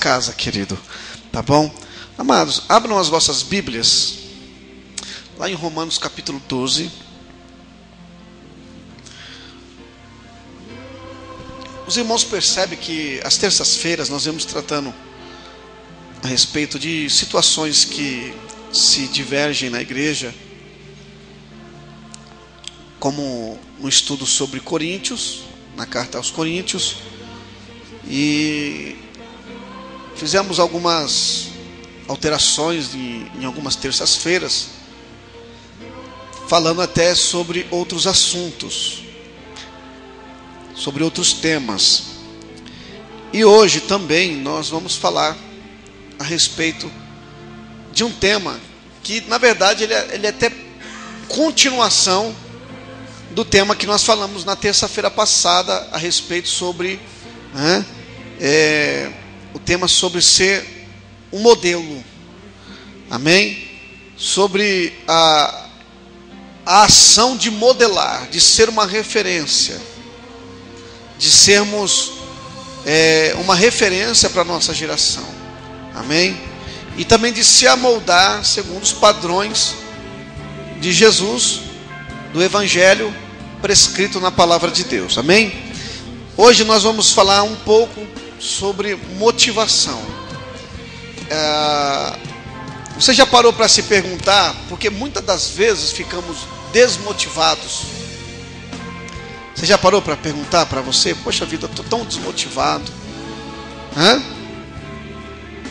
casa, querido. Tá bom? Amados, abram as vossas Bíblias lá em Romanos capítulo 12. Os irmãos percebem que às terças-feiras nós vamos tratando a respeito de situações que se divergem na igreja, como no estudo sobre Coríntios, na carta aos Coríntios, e fizemos algumas alterações em algumas terças-feiras, falando até sobre outros assuntos, sobre outros temas. E hoje também nós vamos falar a respeito de um tema que, na verdade, ele é até continuação do tema que nós falamos na terça-feira passada a respeito sobre o tema sobre ser um modelo. Amém? Sobre a ação de modelar, de ser uma referência, de sermos uma referência para a nossa geração. Amém? E também de se amoldar segundo os padrões de Jesus, do Evangelho prescrito na palavra de Deus. Amém? Hoje nós vamos falar um pouco sobre motivação. Você já parou para se perguntar, porque muitas das vezes ficamos desmotivados? Você já parou para perguntar para você: poxa vida, estou tão desmotivado.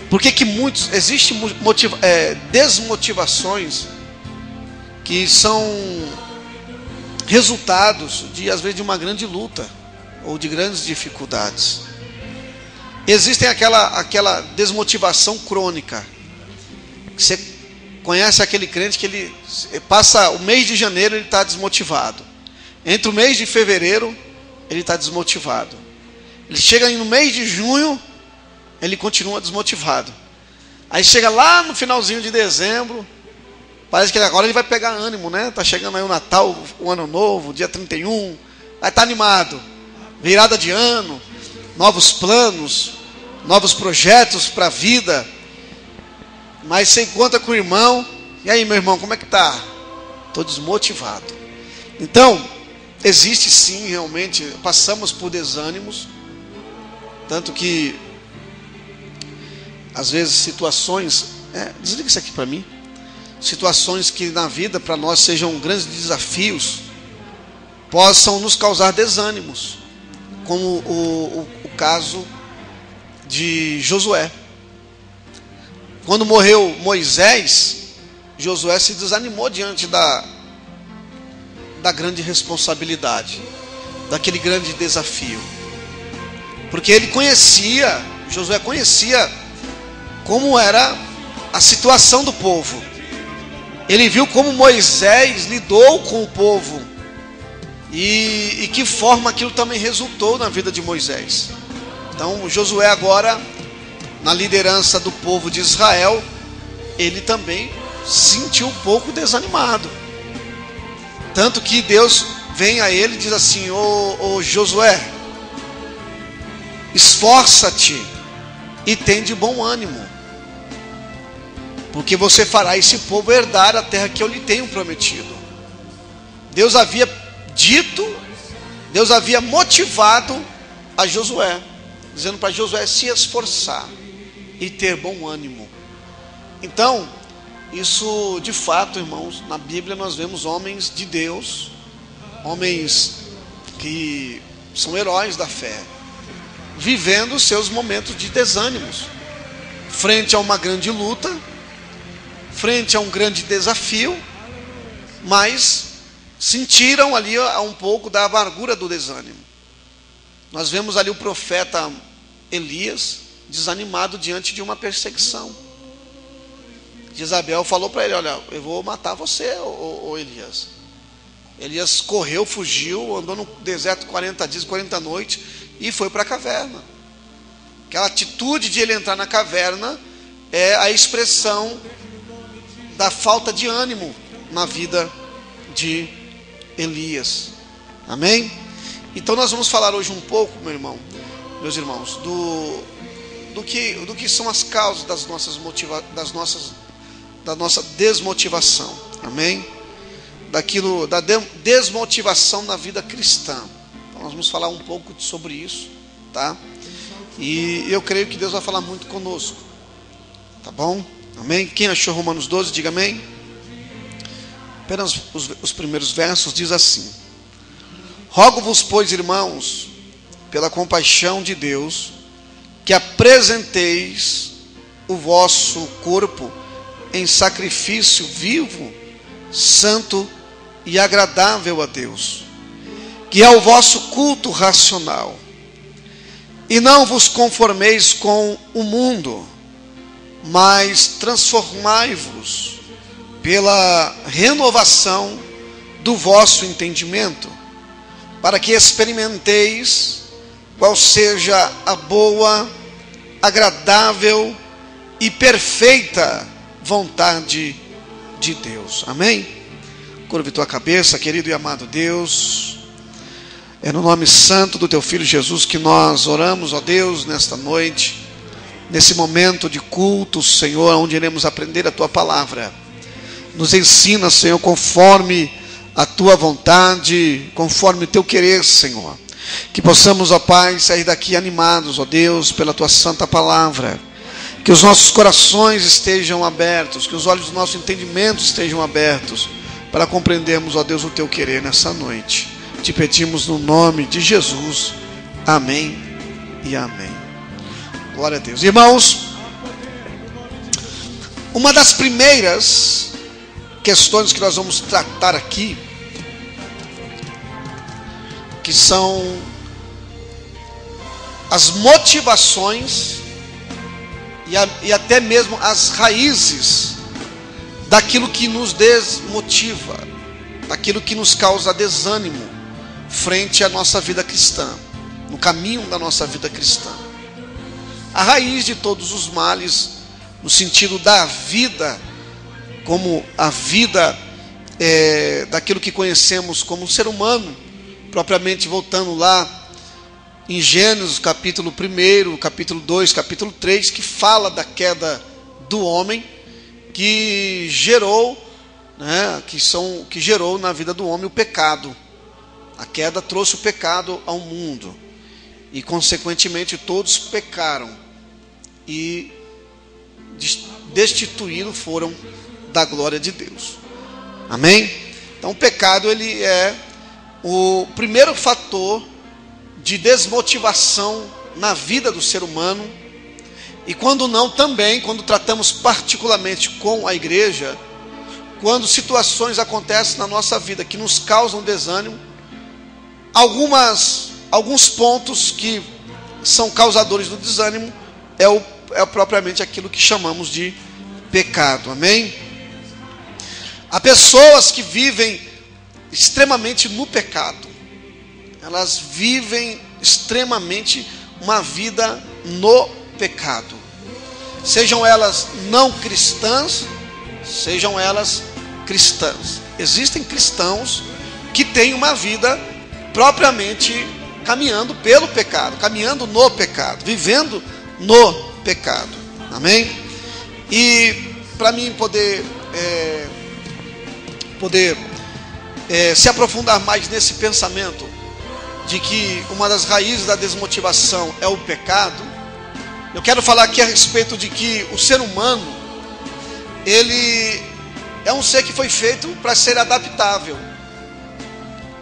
Por que muitos existem desmotivações que são resultados de, às vezes, de uma grande luta ou de grandes dificuldades? Existem aquela desmotivação crônica. Você conhece aquele crente que ele passa o mês de janeiro, ele está desmotivado. Entre o mês de fevereiro, ele está desmotivado. Ele chega no mês de junho, ele continua desmotivado. Aí chega lá no finalzinho de dezembro, parece que agora ele vai pegar ânimo, né? Está chegando aí o Natal, o Ano Novo, dia 31, vai estar animado. Virada de ano, novos planos, novos projetos para a vida. Mas você encontra com o irmão: e aí, meu irmão, como é que está? Estou desmotivado. Então, existe sim, realmente, passamos por desânimos, tanto que às vezes situações, desliga isso aqui para mim, situações que na vida para nós sejam grandes desafios, possam nos causar desânimos, como o caso de Josué. Quando morreu Moisés, Josué se desanimou diante da grande responsabilidade, daquele grande desafio, porque Josué conhecia como era a situação do povo. Ele viu como Moisés lidou com o povo e que forma aquilo também resultou na vida de Moisés. Então Josué agora, na liderança do povo de Israel, ele também se sentiu um pouco desanimado. Tanto que Deus vem a ele e diz assim: ô Josué, esforça-te e tem de bom ânimo, porque você fará esse povo herdar a terra que eu lhe tenho prometido. Deus havia dito, Deus havia motivado a Josué, dizendo para Josué se esforçar e ter bom ânimo. Então, isso de fato, irmãos, na Bíblia nós vemos homens de Deus, homens que são heróis da fé, vivendo os seus momentos de desânimos, frente a uma grande luta, frente a um grande desafio, mas sentiram ali um pouco da amargura do desânimo. Nós vemos ali o profeta Elias desanimado diante de uma perseguição. Jezabel falou para ele: olha, eu vou matar você, ô Elias. Elias correu, fugiu, andou no deserto 40 dias, 40 noites e foi para a caverna. Aquela atitude de ele entrar na caverna é a expressão da falta de ânimo na vida de Elias. Amém? Então nós vamos falar hoje um pouco, meus irmãos, do que são as causas da nossa desmotivação. Amém? Da desmotivação na vida cristã. Então, nós vamos falar um pouco sobre isso, tá? E eu creio que Deus vai falar muito conosco, tá bom? Amém? Quem achou Romanos 12, diga amém. Apenas os primeiros versos diz assim: rogo-vos, pois, irmãos, pela compaixão de Deus, que apresenteis o vosso corpo em sacrifício vivo, santo e agradável a Deus, que é o vosso culto racional. E não vos conformeis com o mundo, mas transformai-vos pela renovação do vosso entendimento, para que experimenteis qual seja a boa, agradável e perfeita vontade de Deus. Amém? Curve tua cabeça, querido e amado Deus. É no nome santo do teu Filho Jesus que nós oramos, ó Deus, nesta noite, nesse momento de culto, Senhor, onde iremos aprender a tua palavra. Nos ensina, Senhor, conforme a tua vontade, conforme o teu querer, Senhor. Que possamos, ó Pai, sair daqui animados, ó Deus, pela tua santa palavra. Que os nossos corações estejam abertos, que os olhos do nosso entendimento estejam abertos, para compreendermos, ó Deus, o teu querer nessa noite. Te pedimos no nome de Jesus. Amém e amém. Glória a Deus. Irmãos, uma das primeiras questões que nós vamos tratar aqui, que são as motivações e até mesmo as raízes daquilo que nos desmotiva, daquilo que nos causa desânimo frente à nossa vida cristã, no caminho da nossa vida cristã. A raiz de todos os males, no sentido da vida, como a vida daquilo que conhecemos como ser humano, propriamente voltando lá em Gênesis capítulo 1, capítulo 2, capítulo 3, que fala da queda do homem, que gerou, que gerou na vida do homem o pecado. A queda trouxe o pecado ao mundo e consequentemente todos pecaram e destituídos foram da glória de Deus. Amém? Então o pecado, ele é o primeiro fator de desmotivação na vida do ser humano. E quando não, também, quando tratamos particularmente com a igreja, quando situações acontecem na nossa vida que nos causam desânimo, alguns pontos que são causadores do desânimo é propriamente aquilo que chamamos de pecado. Amém? Há pessoas que vivem extremamente no pecado. Elas vivem extremamente uma vida no pecado. Sejam elas não cristãs, sejam elas cristãs. Existem cristãos que têm uma vida propriamente caminhando pelo pecado, caminhando no pecado, vivendo no pecado. Amém? E para mim poder se aprofundar mais nesse pensamento de que uma das raízes da desmotivação é o pecado, eu quero falar aqui a respeito de que o ser humano, ele é um ser que foi feito para ser adaptável.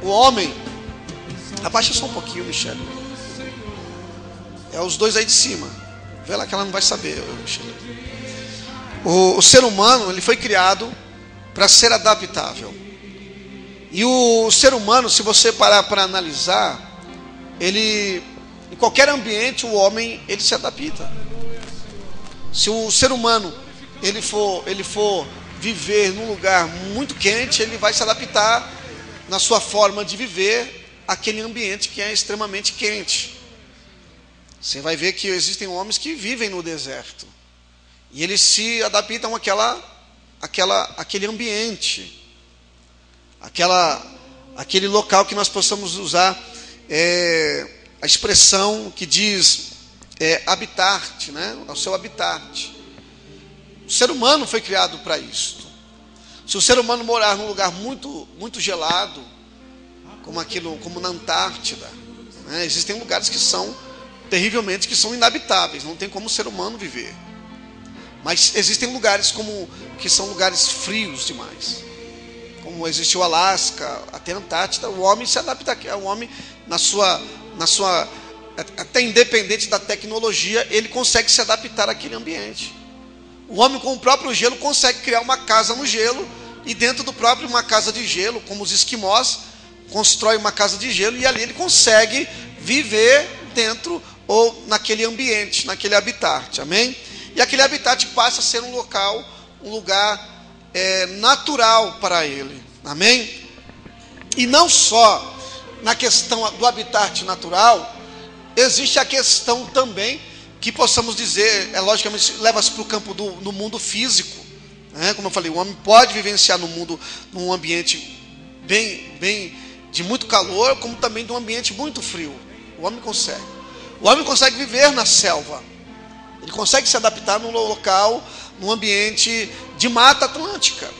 O homem, abaixa só um pouquinho, Michele. É os dois aí de cima. Vê lá que ela não vai saber, Michele. O ser humano, ele foi criado para ser adaptável. E o ser humano, se você parar para analisar, ele, em qualquer ambiente, o homem, ele se adapta. Se o ser humano ele for viver num lugar muito quente, ele vai se adaptar na sua forma de viver àquele ambiente que é extremamente quente. Você vai ver que existem homens que vivem no deserto e eles se adaptam àquele ambiente, aquele local que nós possamos usar a expressão que diz habitat, né? Ao seu habitat. O ser humano foi criado para isto. Se o ser humano morar num lugar muito, muito gelado, como na Antártida, né? Existem lugares que são terrivelmente inabitáveis, não tem como o ser humano viver. Mas existem lugares que são lugares frios demais, como existe o Alasca, até a Antártida. O homem se adapta, o homem na sua até independente da tecnologia, ele consegue se adaptar àquele ambiente. O homem com o próprio gelo consegue criar uma casa no gelo, e dentro do próprio uma casa de gelo, como os esquimós, constrói uma casa de gelo, e ali ele consegue viver dentro ou naquele ambiente, naquele habitat, amém? E aquele habitat passa a ser um lugar natural para ele, amém? E não só na questão do habitat natural, existe a questão também, que possamos dizer, logicamente, leva-se para o campo do mundo físico, né? Como eu falei, o homem pode vivenciar num ambiente bem de muito calor, como também de um ambiente muito frio. O homem consegue. O homem consegue viver na selva. Ele consegue se adaptar num local, num ambiente de mata atlântica.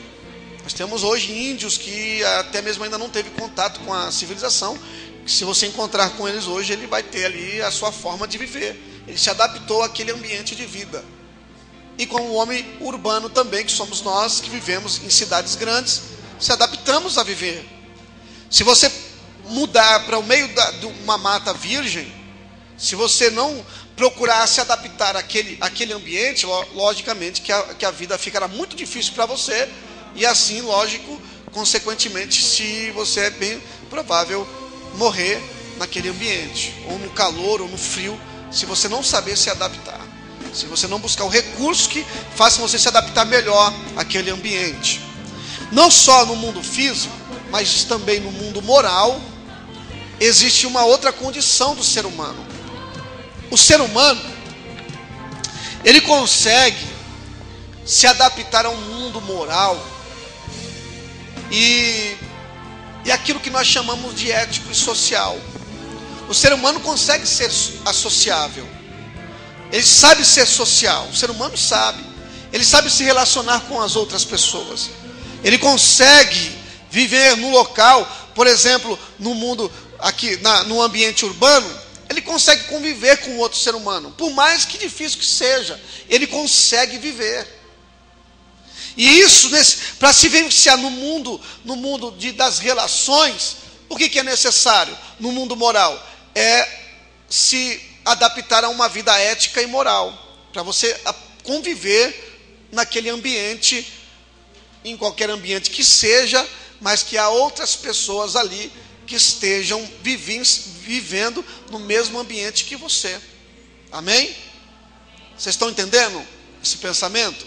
Nós temos hoje índios que até mesmo ainda não teve contato com a civilização. Se você encontrar com eles hoje, ele vai ter ali a sua forma de viver. Ele se adaptou àquele ambiente de vida. E como o homem urbano também, que somos nós, que vivemos em cidades grandes, se adaptamos a viver. Se você mudar para o meio de uma mata virgem, se você não procurar se adaptar àquele ambiente, logicamente que a vida ficará muito difícil para você, e assim, lógico, consequentemente, se você é bem provável morrer naquele ambiente, ou no calor, ou no frio, se você não saber se adaptar, se você não buscar o recurso que faça você se adaptar melhor àquele ambiente. Não só no mundo físico, mas também no mundo moral, existe uma outra condição do ser humano. O ser humano, ele consegue se adaptar a um mundo moral e aquilo que nós chamamos de ético e social. O ser humano consegue ser associável. Ele sabe ser social. O ser humano sabe. Ele sabe se relacionar com as outras pessoas. Ele consegue viver num local, por exemplo, no mundo aqui, no ambiente urbano, ele consegue conviver com outro ser humano. Por mais que difícil que seja, ele consegue viver. E isso, para se vivenciar no mundo das relações, o que é necessário no mundo moral? É se adaptar a uma vida ética e moral, para você conviver naquele ambiente, em qualquer ambiente que seja, mas que há outras pessoas ali que estejam vivendo no mesmo ambiente que você. Amém? Vocês estão entendendo esse pensamento?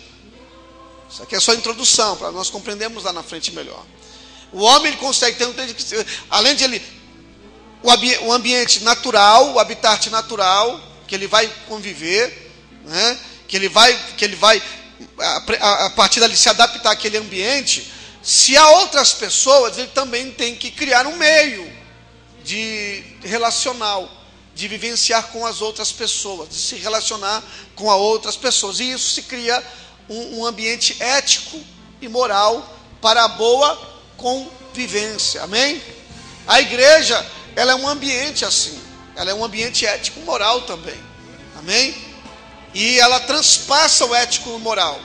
Isso aqui é só introdução, para nós compreendermos lá na frente melhor. O homem ele consegue ter, além de o ambiente natural, o habitat natural, que ele vai conviver, né? que ele vai a partir dali se adaptar àquele ambiente. Se há outras pessoas, ele também tem que criar um meio de relacional, de vivenciar com as outras pessoas, de se relacionar com as outras pessoas. E isso se cria um ambiente ético e moral para a boa convivência. Amém? A igreja, ela é um ambiente assim. Ela é um ambiente ético e moral também. Amém? E ela transpassa o ético e o moral.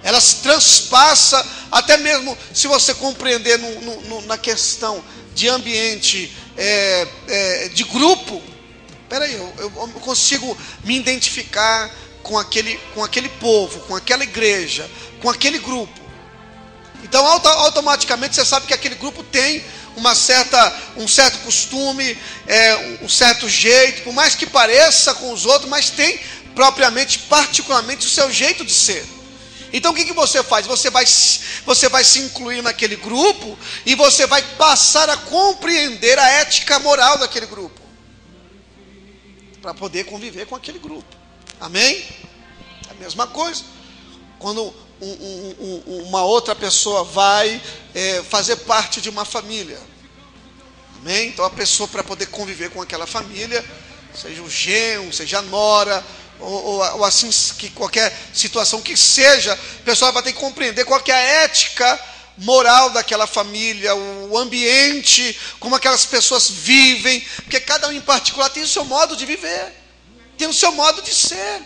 Ela se transpassa, até mesmo se você compreender na questão de ambiente de grupo. Espera aí, eu consigo me identificar com aquele povo, com aquela igreja, com aquele grupo. Então automaticamente você sabe que aquele grupo tem um certo costume, um certo jeito, por mais que pareça com os outros, mas tem particularmente o seu jeito de ser. Então o que você faz? Você vai se incluir naquele grupo e você vai passar a compreender a ética moral daquele grupo, para poder conviver com aquele grupo. Amém? É a mesma coisa. Quando uma outra pessoa vai fazer parte de uma família. Amém? Então a pessoa, para poder conviver com aquela família, seja o genro, seja a nora, ou assim, que qualquer situação que seja, a pessoa vai ter que compreender qual que é a ética moral daquela família, o ambiente, como aquelas pessoas vivem, porque cada um em particular tem o seu modo de viver, tem o seu modo de ser.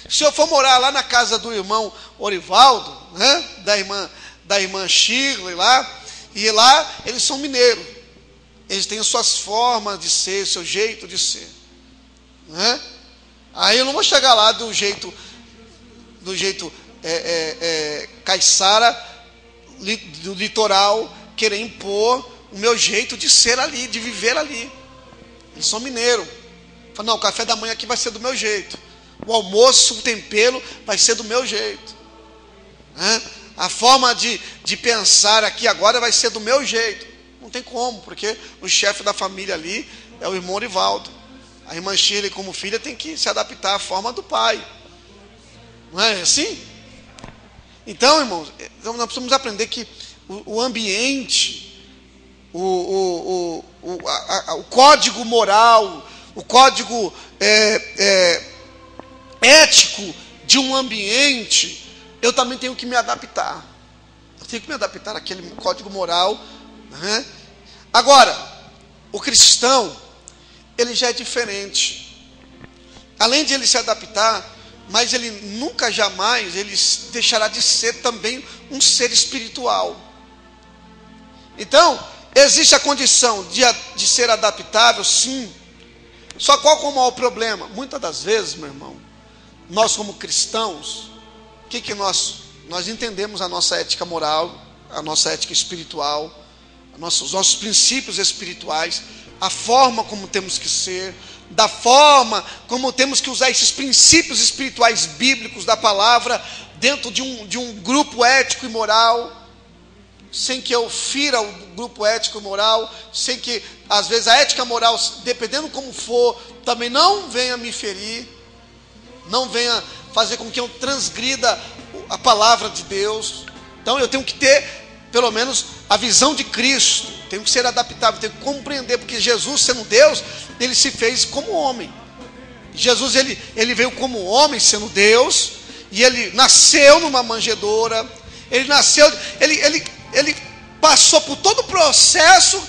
Se eu for morar lá na casa do irmão Orivaldo, né, da irmã Shirley lá, e lá eles são mineiros, eles têm suas formas de ser, seu jeito de ser, né? Aí eu não vou chegar lá do jeito caiçara do litoral, querer impor o meu jeito de ser ali, de viver ali. Eles são mineiros. Fala, não, o café da manhã aqui vai ser do meu jeito, o almoço, o tempero vai ser do meu jeito, né? A forma de pensar aqui agora vai ser do meu jeito. Não tem como, porque o chefe da família ali é o irmão Orivaldo. A irmã Shirley, como filha, tem que se adaptar à forma do pai. Não é assim? Então, irmãos, nós precisamos aprender que o ambiente, o código moral, o código ético de um ambiente, eu também tenho que me adaptar. Eu tenho que me adaptar àquele código moral, né? Agora, o cristão, ele já é diferente. Além de ele se adaptar, mas ele nunca, jamais, ele deixará de ser também um ser espiritual. Então, existe a condição de ser adaptável, sim. Só qual como é o problema? Muitas das vezes, meu irmão, nós como cristãos, o que nós entendemos a nossa ética moral, a nossa ética espiritual, os nossos princípios espirituais, a forma como temos que ser, da forma como temos que usar esses princípios espirituais bíblicos da palavra dentro de um grupo ético e moral, sem que eu fira o grupo ético e moral, sem que, às vezes, a ética moral, dependendo como for, também não venha me ferir, não venha fazer com que eu transgrida a palavra de Deus. Então eu tenho que ter, pelo menos, a visão de Cristo, tenho que ser adaptável, tenho que compreender, porque Jesus, sendo Deus, ele se fez como homem. Jesus, ele veio como homem, sendo Deus, e ele nasceu numa manjedoura, ele passou por todo o processo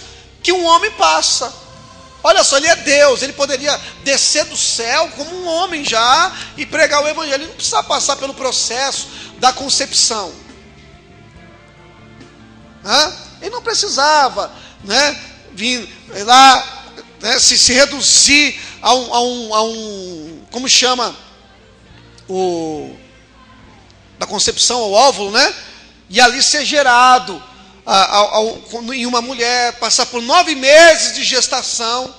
que um homem passa. Olha só, ele é Deus, ele poderia descer do céu como um homem já e pregar o evangelho, ele não precisava passar pelo processo da concepção. Ele não precisava, né, vir lá, né, se reduzir a um como chama, da concepção ao óvulo, né, e ali ser gerado em uma mulher, passar por 9 meses de gestação,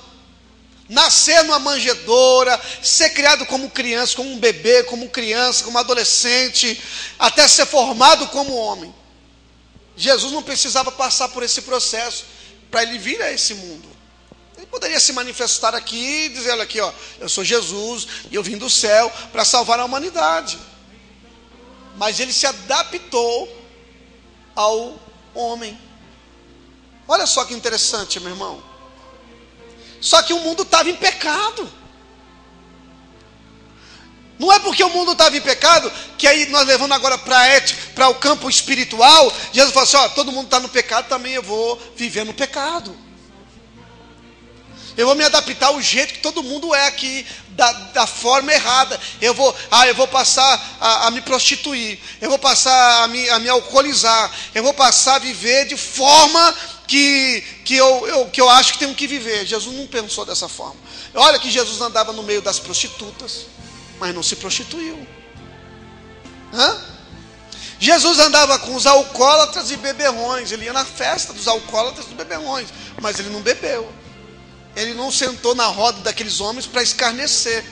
nascer numa manjedoura, ser criado como criança, como um bebê, como criança, como adolescente, até ser formado como homem. Jesus não precisava passar por esse processo para ele vir a esse mundo. Ele poderia se manifestar aqui e dizer, olha aqui, ó, eu sou Jesus e eu vim do céu para salvar a humanidade. Mas ele se adaptou ao homem. Olha só que interessante, meu irmão. Só que o mundo estava em pecado. Não é porque o mundo estava em pecado que aí nós levando agora para o campo espiritual, Jesus falou assim, ó, todo mundo está no pecado, também eu vou viver no pecado. Eu vou me adaptar ao jeito que todo mundo é aqui, da forma errada. Eu vou passar a me prostituir, eu vou passar a me alcoolizar, eu vou passar a viver de forma que eu acho que tenho que viver. Jesus não pensou dessa forma. Olha que Jesus andava no meio das prostitutas, mas não se prostituiu. Jesus andava com os alcoólatras e beberrões, ele ia na festa dos alcoólatras e dos beberrões, mas ele não bebeu. Ele não sentou na roda daqueles homens para escarnecer.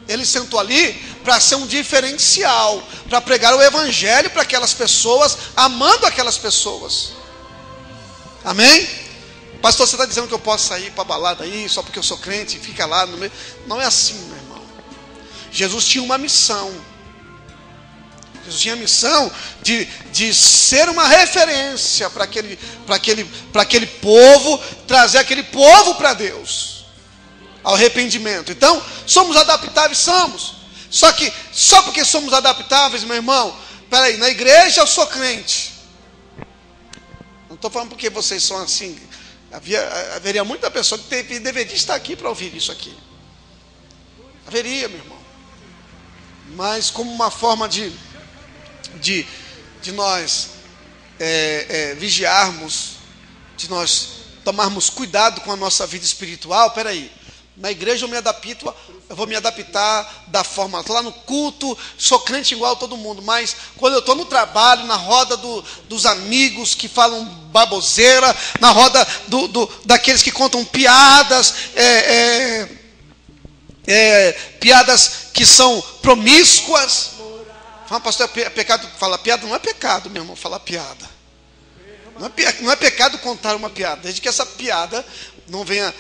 Ele sentou ali para ser um diferencial, para pregar o evangelho para aquelas pessoas, amando aquelas pessoas. Amém? Pastor, você está dizendo que eu posso sair para a balada aí, só porque eu sou crente, e fica lá no meio. Não é assim, meu irmão. Jesus tinha uma missão. Jesus tinha a missão de ser uma referência para aquele povo, trazer aquele povo para Deus. ao arrependimento. Então, somos adaptáveis, somos. Só que, só porque somos adaptáveis, meu irmão, peraí, na igreja eu sou crente. Não estou falando porque vocês são assim. Haveria muita pessoa que deveria estar aqui para ouvir isso aqui. Haveria, meu irmão. Mas como uma forma de nós vigiarmos, de nós tomarmos cuidado com a nossa vida espiritual. Peraí, na igreja eu vou me adaptar da forma, lá no culto, sou crente igual a todo mundo, mas quando eu estou no trabalho, na roda dos amigos que falam baboseira, na roda daqueles que contam piadas, piadas que são promíscuas. Fala, pastor, é pecado falar piada? Não é pecado, meu irmão, falar piada. Não é pecado contar uma piada, desde que essa piada não venha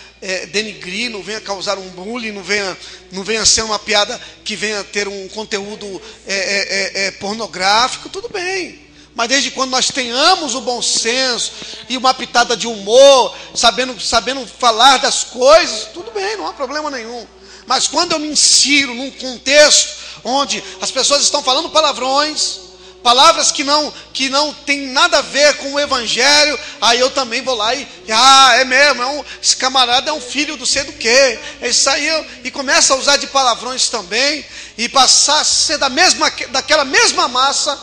denigrir, não venha causar um bullying, não venha ser uma piada que venha ter um conteúdo pornográfico, tudo bem. Mas desde quando nós tenhamos o bom senso e uma pitada de humor, sabendo falar das coisas, tudo bem, não há problema nenhum. Mas quando eu me insiro num contexto onde as pessoas estão falando palavrões, palavras que não tem nada a ver com o evangelho, aí eu também vou lá é mesmo, esse camarada é um filho do sei do quê, isso aí e começa a usar de palavrões também, e passar a ser daquela mesma massa.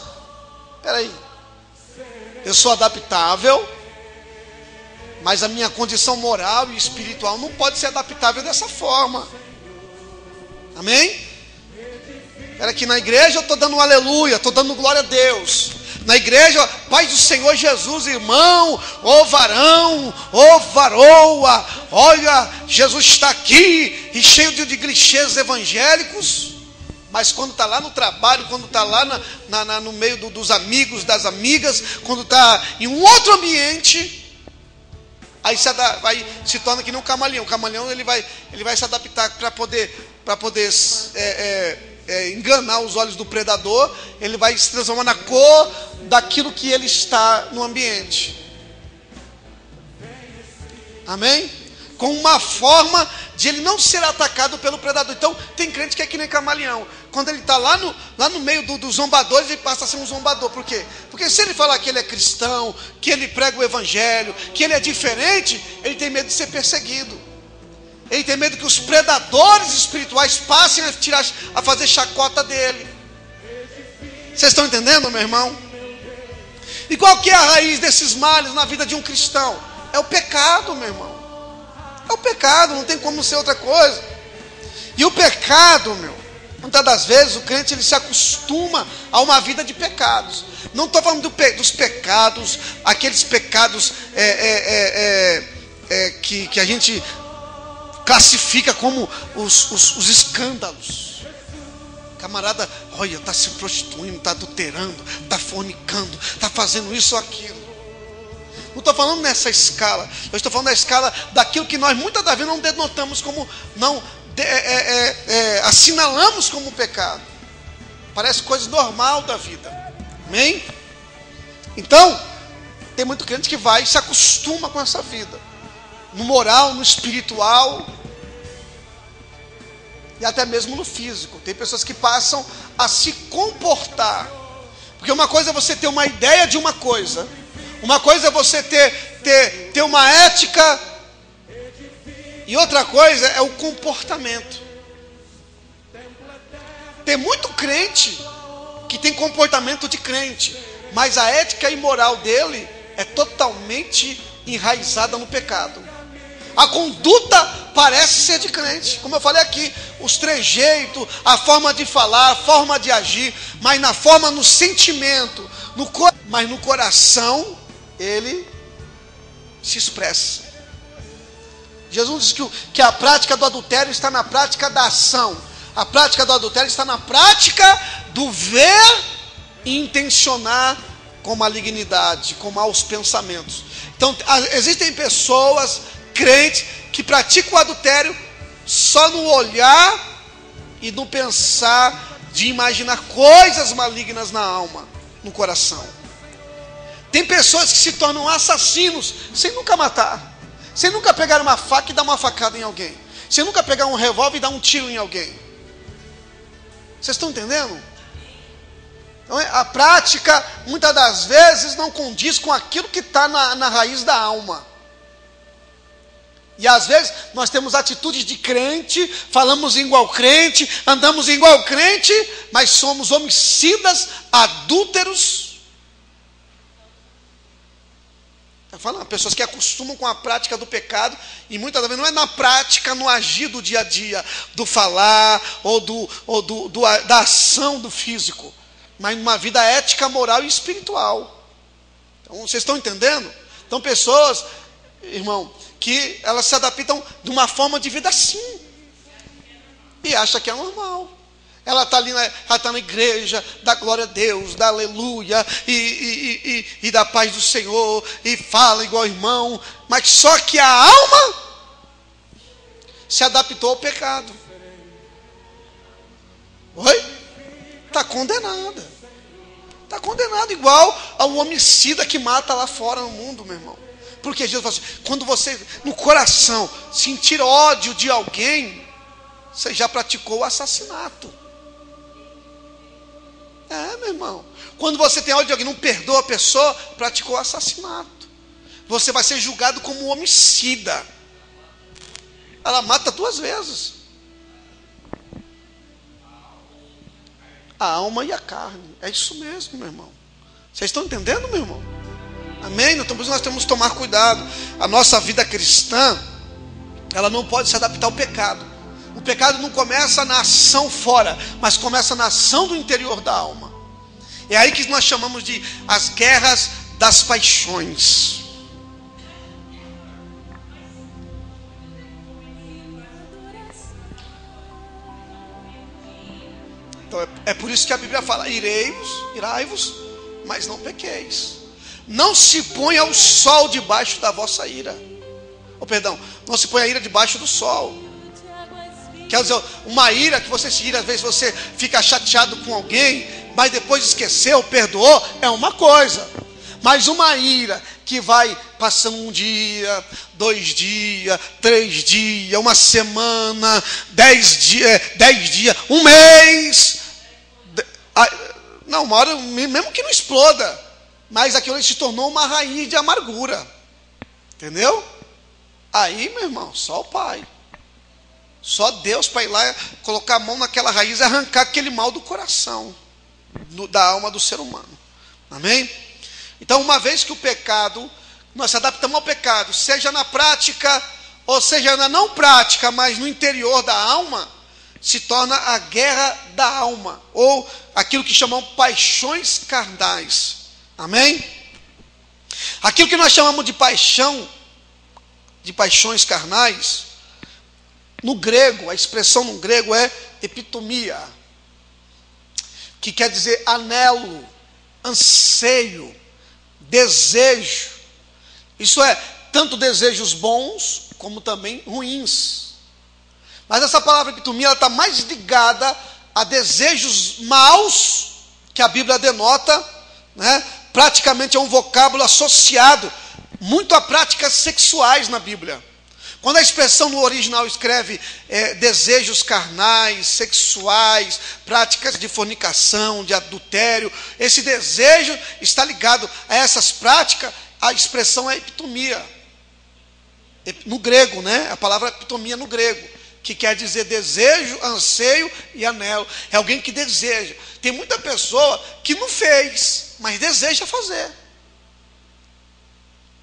Peraí, eu sou adaptável, mas a minha condição moral e espiritual não pode ser adaptável dessa forma. Amém? Era que na igreja eu estou dando um aleluia, estou dando glória a Deus. Na igreja, Pai do Senhor Jesus, irmão, ô varão, ô varoa, olha, Jesus está aqui, e cheio de clichês evangélicos. Mas quando está lá no trabalho, quando está lá no meio dos amigos, das amigas, quando está em um outro ambiente, aí se torna que nem um camaleão. O camaleão ele vai se adaptar para poder enganar os olhos do predador. Ele vai se transformar na cor daquilo que ele está no ambiente. Amém? Com uma forma de ele não ser atacado pelo predador. Então tem crente que é que nem camaleão. Quando ele está lá no meio dos zombadores, ele passa a ser um zombador. Por quê? Porque se ele falar que ele é cristão, que ele prega o evangelho, que ele é diferente, ele tem medo de ser perseguido. Ele tem medo que os predadores espirituais passem a fazer chacota dele. Vocês estão entendendo, meu irmão? E qual que é a raiz desses males na vida de um cristão? É o pecado, meu irmão. É o pecado, não tem como ser outra coisa. E o pecado, muitas das vezes o crente ele se acostuma a uma vida de pecados. Não estou falando dos pecados, aqueles pecados que a gente classifica como os escândalos. Camarada, olha, está se prostituindo, está adulterando, está fornicando, está fazendo isso ou aquilo. Não estou falando nessa escala. Eu estou falando da escala daquilo que nós muitas das vezes não denotamos como, assinalamos como pecado. Parece coisa normal da vida. Amém? Então, tem muito crente que vai e se acostuma com essa vida. No moral, no espiritual e até mesmo no físico. Tem pessoas que passam a se comportar. Porque uma coisa é você ter uma ideia de uma coisa. Uma coisa é você ter uma ética. E outra coisa é o comportamento. Tem muito crente que tem comportamento de crente, mas a ética e moral dele é totalmente enraizada no pecado. A conduta parece ser de crente, como eu falei aqui, os trejeitos, a forma de falar, a forma de agir, mas na forma, no sentimento, mas no coração, ele se expressa. Jesus diz que a prática do adultério está na prática da ação. A prática do adultério está na prática do ver e intencionar com malignidade, com maus pensamentos. Então, existem pessoas, crentes, que praticam o adultério só no olhar e no pensar de imaginar coisas malignas na alma, no coração. Tem pessoas que se tornam assassinos sem nunca matar, sem nunca pegar uma faca e dar uma facada em alguém. Você nunca pegar um revólver e dar um tiro em alguém. Vocês estão entendendo? Então, a prática, muitas das vezes, não condiz com aquilo que está na raiz da alma. E às vezes nós temos atitudes de crente, falamos igual crente, andamos igual crente, mas somos homicidas, adúlteros. Está falando, pessoas que acostumam com a prática do pecado, e muitas vezes não é na prática, no agir do dia a dia, do falar, ou da ação do físico, mas numa vida ética, moral e espiritual. Então, vocês estão entendendo? Então, pessoas, irmão, que elas se adaptam de uma forma de vida assim, e acha que é normal. Ela está ali, ela está na igreja, dá glória a Deus, dá aleluia, e dá paz do Senhor, e fala igual irmão, mas só que a alma se adaptou ao pecado. Oi? Está condenada. Está condenado igual ao homicida que mata lá fora no mundo, meu irmão. Porque Jesus falou assim, quando você, no coração, sentir ódio de alguém, você já praticou o assassinato. Meu irmão. Quando você tem ódio de alguém, não perdoa a pessoa, praticou o assassinato. Você vai ser julgado como homicida. Ela mata 2 vezes. A alma e a carne. É isso mesmo, meu irmão. Vocês estão entendendo, meu irmão? Amém? Então nós temos que tomar cuidado. A nossa vida cristã, ela não pode se adaptar ao pecado. O pecado não começa na ação fora, mas começa na ação do interior da alma. É aí que nós chamamos de as guerras das paixões. Então é por isso que a Bíblia fala, irai-vos, mas não pequeis. Não se ponha o sol debaixo da vossa ira. Não se ponha a ira debaixo do sol. Quer dizer, uma ira que você se ira, às vezes você fica chateado com alguém, mas depois esqueceu, perdoou, é uma coisa. Mas uma ira que vai passando 1 dia, 2 dias, 3 dias, uma semana, 10 dias, 1 mês. Não, uma hora, mesmo que não exploda, mas aquilo se tornou uma raiz de amargura. Entendeu? Aí, meu irmão, só o Pai. Só Deus para ir lá, colocar a mão naquela raiz e arrancar aquele mal do coração, da alma do ser humano. Amém? Então, uma vez que o pecado, nós se adaptamos ao pecado, seja na prática, ou seja na não prática, mas no interior da alma, se torna a guerra da alma, ou aquilo que chamam paixões carnais. Amém? Aquilo que nós chamamos de paixão, de paixões carnais, no grego, a expressão no grego é epitomia, que quer dizer anelo, anseio, desejo. Isso é, tanto desejos bons, como também ruins. Mas essa palavra epitomia, ela está mais ligada a desejos maus, que a Bíblia denota, né? Praticamente é um vocábulo associado muito a práticas sexuais na Bíblia. Quando a expressão no original escreve desejos carnais, sexuais, práticas de fornicação, de adultério, esse desejo está ligado a essas práticas, a expressão é epitomia. No grego, né? A palavra epitomia no grego, que quer dizer desejo, anseio e anelo. É alguém que deseja. Tem muita pessoa que não fez, mas deseja fazer.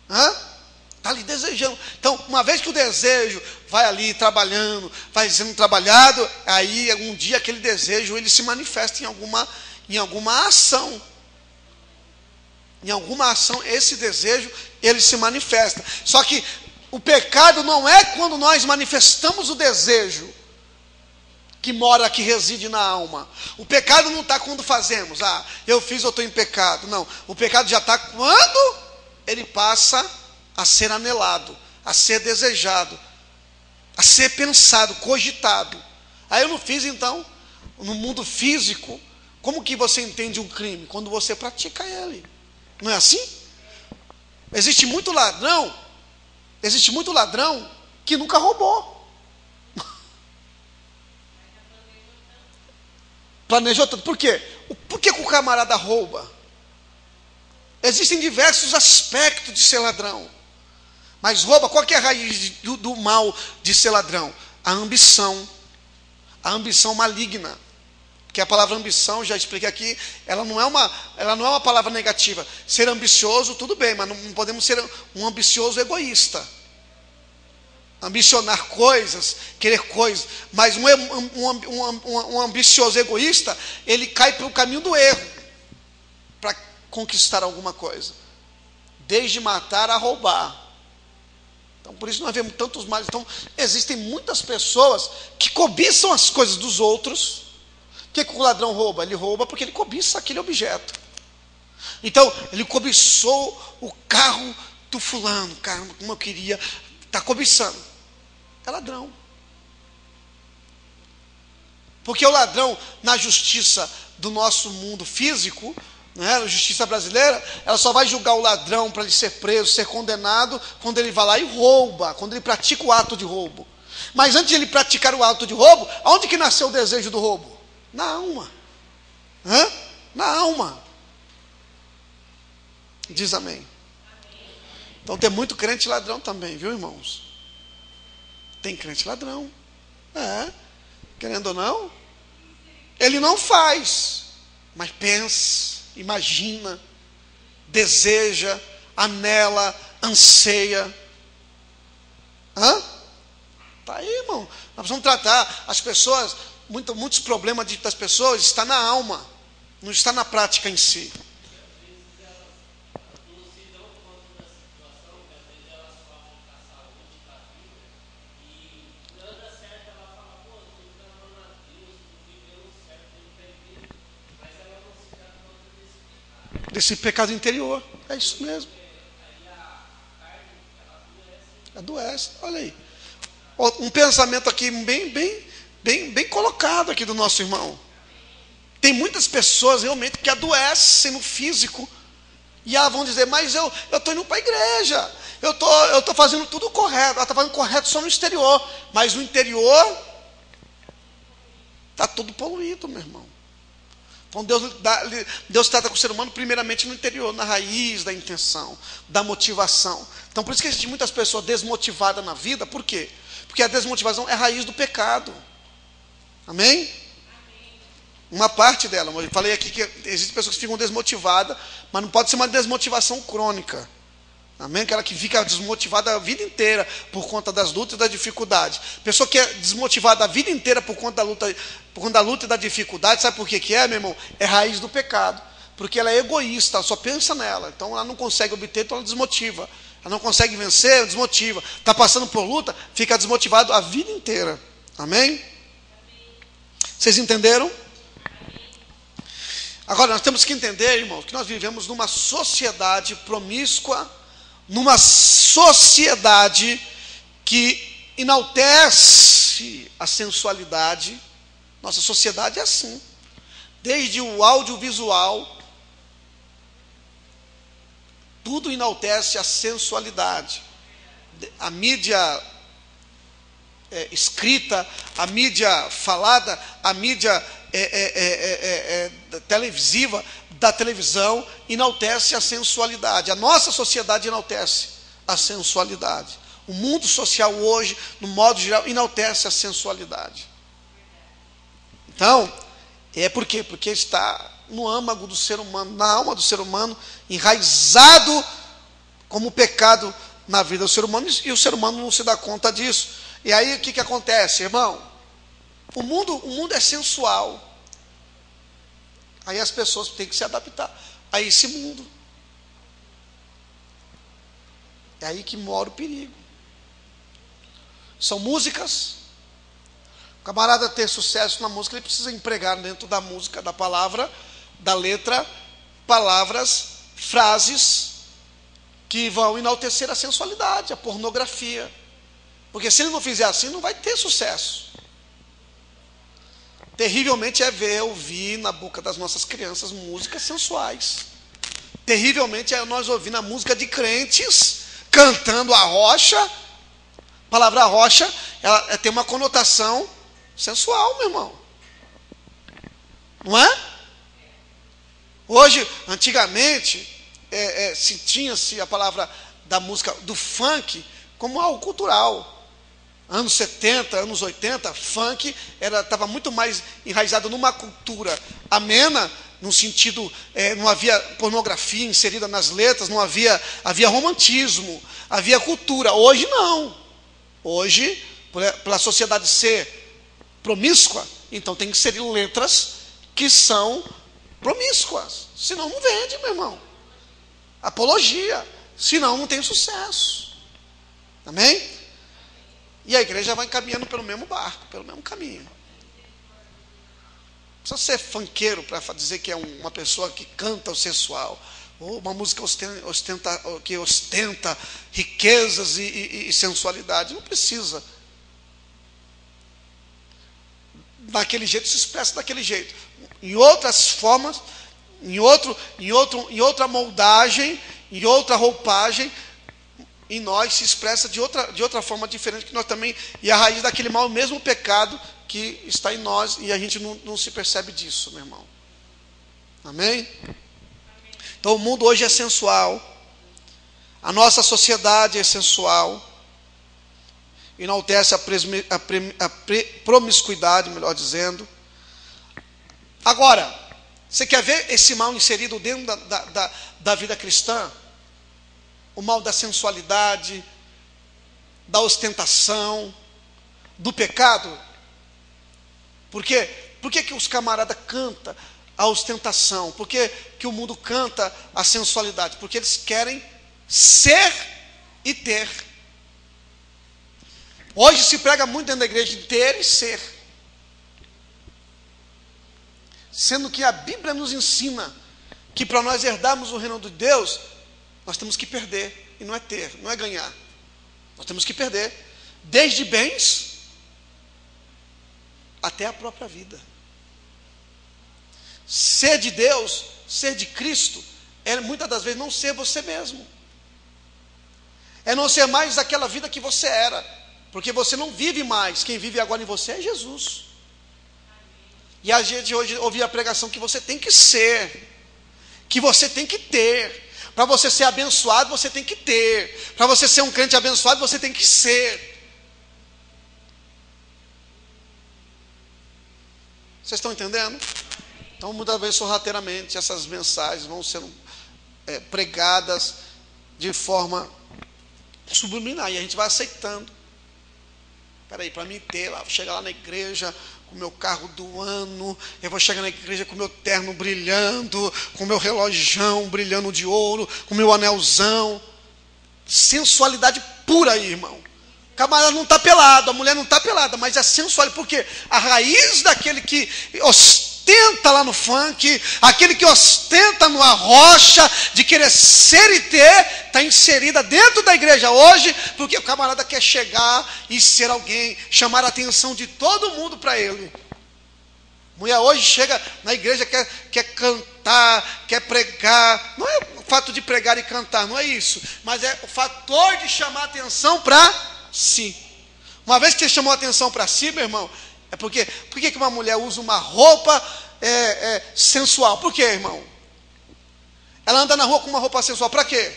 Está ali desejando. Então, uma vez que o desejo vai ali trabalhando, vai sendo trabalhado, aí um dia aquele desejo ele se manifesta em alguma ação. Em alguma ação, esse desejo ele se manifesta. Só que o pecado não é quando nós manifestamos o desejo que mora, que reside na alma. O pecado não está quando fazemos, eu fiz, eu estou em pecado. Não, o pecado já está quando ele passa a ser anelado, a ser desejado, a ser pensado, cogitado. Aí eu não fiz, então, no mundo físico, como que você entende um crime? Quando você pratica ele. Não é assim? Existe muito ladrão que nunca roubou. planejou tudo. Por quê? Por que o camarada rouba? Existem diversos aspectos de ser ladrão. Mas rouba, qual que é a raiz do mal de ser ladrão? A ambição maligna. Porque a palavra ambição, já expliquei aqui, ela não é uma palavra negativa. Ser ambicioso, tudo bem, mas não podemos ser um ambicioso egoísta. Ambicionar coisas, querer coisas. Mas um ambicioso egoísta, ele cai pelo caminho do erro para conquistar alguma coisa. Desde matar a roubar. Então, por isso nós vemos tantos males. Então, existem muitas pessoas que cobiçam as coisas dos outros. Por que o ladrão rouba? Ele rouba porque ele cobiça aquele objeto. Então, ele cobiçou o carro do fulano. Caramba, como eu queria. Está cobiçando. É ladrão. Porque o ladrão, na justiça do nosso mundo físico, né, a justiça brasileira, ela só vai julgar o ladrão para ele ser preso, ser condenado, quando ele vai lá e rouba, quando ele pratica o ato de roubo. Mas antes de ele praticar o ato de roubo, aonde que nasceu o desejo do roubo? Na alma. Na alma. Diz amém. Então tem muito crente ladrão também, viu, irmãos? Tem crente ladrão. Querendo ou não, ele não faz, mas pensa, imagina, deseja, anela, anseia. Tá aí, irmão. Nós precisamos tratar as pessoas, muitos problemas das pessoas estão na alma, não está na prática em si. Desse pecado interior. É isso mesmo. Adoece. Olha aí. Um pensamento aqui bem colocado aqui do nosso irmão. Tem muitas pessoas realmente que adoecem no físico. E vão dizer, mas eu estou indo para a igreja. Eu estou fazendo tudo correto. Ela está fazendo correto só no exterior. Mas no interior está tudo poluído, meu irmão. Então Deus trata com o ser humano primeiramente no interior, na raiz da intenção, da motivação. Então por isso que existem muitas pessoas desmotivadas na vida. Por quê? Porque a desmotivação é a raiz do pecado. Amém? Uma parte dela. Eu falei aqui que existem pessoas que ficam desmotivadas, mas não pode ser uma desmotivação crônica. Amém? Aquela que fica desmotivada a vida inteira por conta das lutas e das dificuldades. Pessoa que é desmotivada a vida inteira por conta da luta e da dificuldade, sabe por que é, meu irmão? É raiz do pecado. Porque ela é egoísta, ela só pensa nela. Então ela não consegue obter, então ela desmotiva. Ela não consegue vencer, desmotiva. Está passando por luta, fica desmotivado a vida inteira. Amém? Vocês entenderam? Agora nós temos que entender, irmãos, que nós vivemos numa sociedade promíscua, numa sociedade que enaltece a sensualidade. Nossa sociedade é assim. Desde o audiovisual, tudo enaltece a sensualidade. A mídia escrita, a mídia falada, a mídia televisiva, da televisão, enaltece a sensualidade. A nossa sociedade enaltece a sensualidade. O mundo social hoje, no modo geral, enaltece a sensualidade. Então, por quê? Porque está no âmago do ser humano, na alma do ser humano, enraizado como pecado na vida do ser humano, e o ser humano não se dá conta disso. E aí o que acontece, irmão? O mundo é sensual. Aí as pessoas têm que se adaptar a esse mundo. É aí que mora o perigo. São músicas. O camarada ter sucesso na música, ele precisa empregar dentro da música, da palavra, da letra, palavras, frases que vão enaltecer a sensualidade, a pornografia. Porque se ele não fizer assim, não vai ter sucesso. Terrivelmente é ouvir na boca das nossas crianças músicas sensuais. Terrivelmente é nós ouvir na música de crentes cantando a rocha. A palavra rocha, ela tem uma conotação sensual, meu irmão. Não é? Hoje, antigamente, se tinha-se a palavra da música, do funk, como algo cultural. Anos 70, anos 80, funk estava muito mais enraizado numa cultura amena, no sentido, não havia pornografia inserida nas letras, não havia romantismo, havia cultura. Hoje não. Hoje, pela sociedade ser promíscua, então tem que ser letras que são promíscuas. Senão não vende, meu irmão. Apologia. Senão não tem sucesso. Amém? E a igreja vai caminhando pelo mesmo barco, pelo mesmo caminho. Não precisa ser funkeiro para dizer que é uma pessoa que canta o sensual. Ou uma música que ostenta riquezas e sensualidade. Não precisa. Daquele jeito se expressa daquele jeito. Em outras formas, em outra moldagem, em outra roupagem, em nós se expressa de outra forma diferente, que nós também, e a raiz daquele mal, o mesmo pecado que está em nós, e a gente não se percebe disso, meu irmão. Amém? Então o mundo hoje é sensual, a nossa sociedade é sensual, enaltece a promiscuidade, melhor dizendo. Agora, você quer ver esse mal inserido dentro da vida cristã? O mal da sensualidade, da ostentação, do pecado. Por quê? Por que os camaradas cantam a ostentação? Por que o mundo canta a sensualidade? Porque eles querem ser e ter. Hoje se prega muito dentro da igreja de ter e ser. Sendo que a Bíblia nos ensina que para nós herdarmos o reino de Deus, nós temos que perder, e não é ter, não é ganhar. Nós temos que perder, desde bens até a própria vida. Ser de Deus, ser de Cristo, é muitas das vezes não ser você mesmo. É não ser mais aquela vida que você era, porque você não vive mais, quem vive agora em você é Jesus. E a gente hoje ouvia a pregação que você tem que ser, que você tem que ter. Para você ser abençoado, você tem que ter. Para você ser um crente abençoado, você tem que ser. Vocês estão entendendo? Então, muitas vezes, sorrateiramente, essas mensagens vão sendo pregadas de forma subliminar. E a gente vai aceitando. Espera aí, para mim ter lá, vou chegar lá na igreja com o meu carro do ano, eu vou chegar na igreja com o meu terno brilhando, com o meu relojão brilhando de ouro, com o meu anelzão. Sensualidade pura aí, irmão. O camarada não está pelado, a mulher não está pelada, mas é sensualidade, porque a raiz daquele que ostenta lá no funk, aquele que ostenta no arrocha, de querer ser e ter, está inserida dentro da igreja hoje, porque o camarada quer chegar e ser alguém, chamar a atenção de todo mundo para ele. Mulher hoje chega na igreja, quer cantar, quer pregar. Não é o fato de pregar e cantar, não é isso, mas é o fator de chamar a atenção para si. Uma vez que você chamou a atenção para si, meu irmão, é porque, por que uma mulher usa uma roupa sensual? Por quê, irmão? Ela anda na rua com uma roupa sensual, para quê?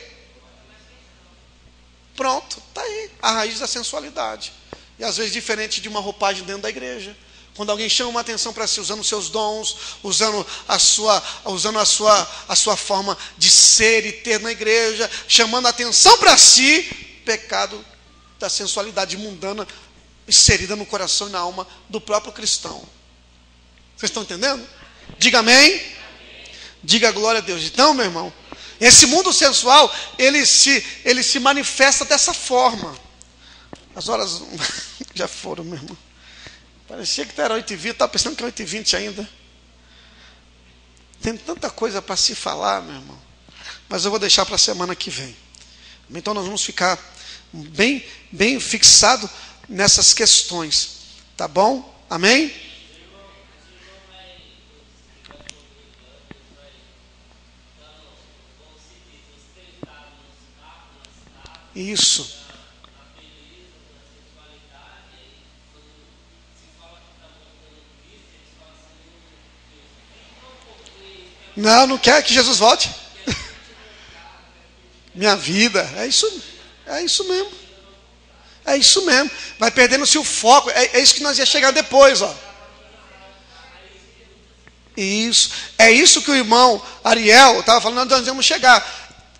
Pronto, está aí, a raiz da sensualidade. E às vezes diferente de uma roupagem dentro da igreja. Quando alguém chama uma atenção para si, usando seus dons, usando a sua forma de ser e ter na igreja, chamando a atenção para si, pecado da sensualidade mundana inserida no coração e na alma do próprio cristão. Vocês estão entendendo? Diga amém. Diga glória a Deus. Então, meu irmão, esse mundo sensual, ele se manifesta dessa forma. As horas já foram, meu irmão. Parecia que era 8h20, estava pensando que é 8h20 ainda. Tem tanta coisa para se falar, meu irmão. Mas eu vou deixar para a semana que vem. Então nós vamos ficar bem fixado nessas questões. Tá bom? Amém? Isso. Não, não quer que Jesus volte. Minha vida, é isso mesmo. É isso mesmo. Vai perdendo-se o foco. É isso que nós ia chegar depois, ó. Isso. É isso que o irmão Ariel estava falando, nós vamos chegar.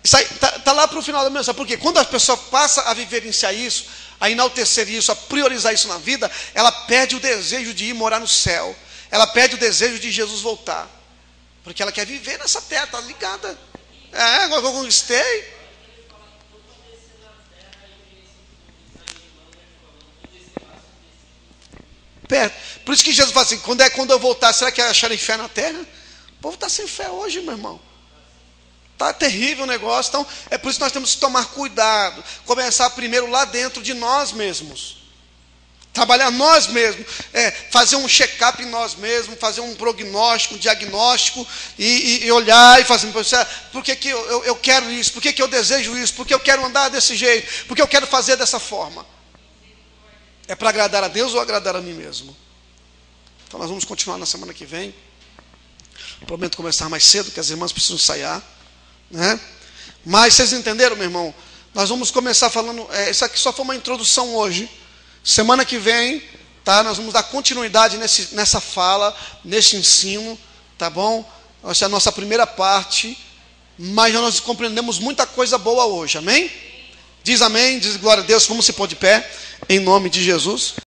Isso aí tá lá para o final da mensagem. Porque quando a pessoa passa a vivenciar isso, a enaltecer isso, a priorizar isso na vida, ela perde o desejo de ir morar no céu. Ela perde o desejo de Jesus voltar. Porque ela quer viver nessa terra, está ligada. Agora que eu conquistei. Por isso que Jesus fala assim, quando eu voltar, será que acharei fé na terra? O povo está sem fé hoje, meu irmão. Está terrível o negócio. Então, é por isso que nós temos que tomar cuidado. Começar primeiro lá dentro de nós mesmos. Trabalhar nós mesmos. Fazer um check-up em nós mesmos. Fazer um prognóstico, um diagnóstico. E olhar e fazer, por que eu quero isso? Por que eu desejo isso? Por que eu quero andar desse jeito? Por que eu quero fazer dessa forma? É para agradar a Deus ou agradar a mim mesmo? Então nós vamos continuar na semana que vem. Prometo começar mais cedo, que as irmãs precisam ensaiar, né? Mas vocês entenderam, meu irmão? Nós vamos começar falando. Isso aqui só foi uma introdução hoje. Semana que vem, tá? Nós vamos dar continuidade nessa fala, nesse ensino, tá bom? Essa é a nossa primeira parte. Mas nós compreendemos muita coisa boa hoje, amém? Diz amém, diz glória a Deus. Vamos se pôr de pé, em nome de Jesus.